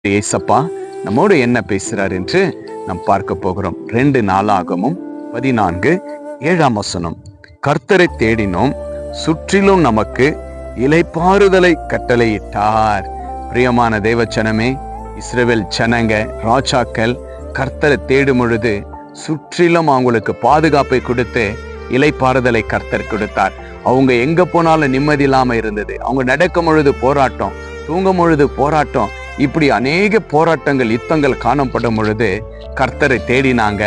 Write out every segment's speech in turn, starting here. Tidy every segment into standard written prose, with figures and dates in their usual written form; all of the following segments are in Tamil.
ஏசப்பா நம்மோடு என்ன பேசுறார் என்று நாம் பார்க்க போகிறோம். 2 நாளாகமும் 14:7 கர்த்தரை தேடினோம், சுற்றிலும் நமக்கு இளைப்பாறுதலை கட்டளையிட்டார். பிரியமான தேவச்சனமே, இஸ்ரவேல் ஜனங்க ராஜாக்கள் கர்த்தரை தேடும் பொழுது சுற்றிலும் அவங்களுக்கு பாதுகாப்பை கொடுத்து இளைப்பாறுதலை கர்த்தர் கொடுத்தார். அவங்க எங்க போனாலும் நிம்மதி இல்லாம இருந்தது. அவங்க நடக்கும் பொழுது போராட்டம், தூங்கும் பொழுது போராட்டம், இப்படி அநேக போராட்டங்கள் யுத்தங்கள் காணப்படும் பொழுது கர்த்தரை தேடினாங்க.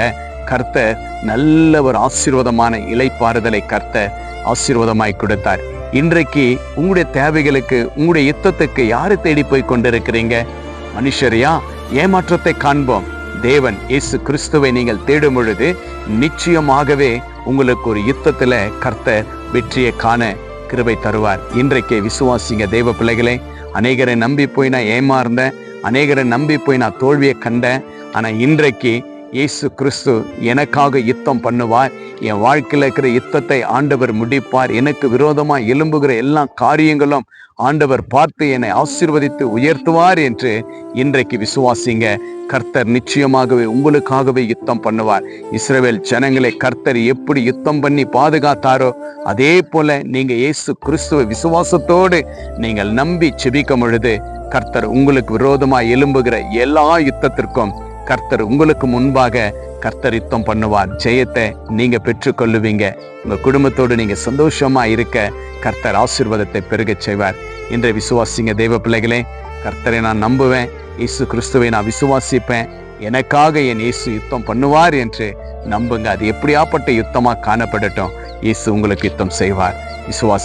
கர்த்தர் நல்ல ஒரு ஆசீர்வாதமான இளைப்பாறுதலை கர்த்தர் ஆசீர்வாதமாய் கொடுத்தார். இன்றைக்கு உங்களுடைய தேவைகளுக்கு, உங்களுடைய யுத்தத்துக்கு யாரை தேடி போய் கொண்டிருக்கிறீங்க? மனுஷரையா? ஏமாற்றத்தை காண்போம். தேவன் இயேசு கிறிஸ்துவை நீங்கள் தேடும் பொழுது நிச்சயமாகவே உங்களுக்கு ஒரு யுத்தத்துல கர்த்தர் வெற்றியை காண கிருபை தருவார். இன்றைக்கே விசுவாசிங்க தேவ பிள்ளைகளே. அநேகரை நம்பி போய் நான் ஏமாறந்தேன், அநேகரை நம்பி போய் நான் தோல்வியை கண்டேன். ஆனா இன்றைக்கு இயேசு கிறிஸ்து எனக்காக யுத்தம் பண்ணுவார். என் வாழ்க்கையில் இருக்கிற யுத்தத்தை ஆண்டவர் முடிப்பார். எனக்கு விரோதமா எழும்புகிற எல்லா காரியங்களும் ஆண்டவர் பார்த்து என்னை ஆசீர்வதித்து உயர்த்துவார் என்று இன்றைக்கு விசுவாசிங்க. கர்த்தர் நிச்சயமாகவே உங்களுக்காகவே யுத்தம் பண்ணுவார். இஸ்ரவேல் ஜனங்களை கர்த்தர் எப்படி யுத்தம் பண்ணி பாதுகாத்தாரோ அதே போல நீங்க இயேசு கிறிஸ்துவ விசுவாசத்தோடு நீங்கள் நம்பி செபிக்கும் பொழுது கர்த்தர் உங்களுக்கு விரோதமாய் எழும்புகிற எல்லா யுத்தத்திற்கும் கர்த்தர் உங்களுக்கு முன்பாக கர்த்தர் யுத்தம் பண்ணுவார். ஜெயத்தை நீங்க பெற்றுக்கொள்ளுவீங்க. உங்க குடும்பத்தோடு நீங்க சந்தோஷமா இருக்க கர்த்தர் ஆசீர்வாதத்தை பெருகச் செய்வார். இன்றைய விசுவாசிங்க தேவ பிள்ளைகளே. கர்த்தரை நான் நம்புவேன், இயேசு கிறிஸ்துவை நான் விசுவாசிப்பேன், எனக்காக என் இயேசு யுத்தம் பண்ணுவார் என்று நம்புங்க. அது எப்படியாப்பட்ட யுத்தமா காணப்படட்டும், இயேசு உங்களுக்கு யுத்தம் செய்வார். விசுவாசி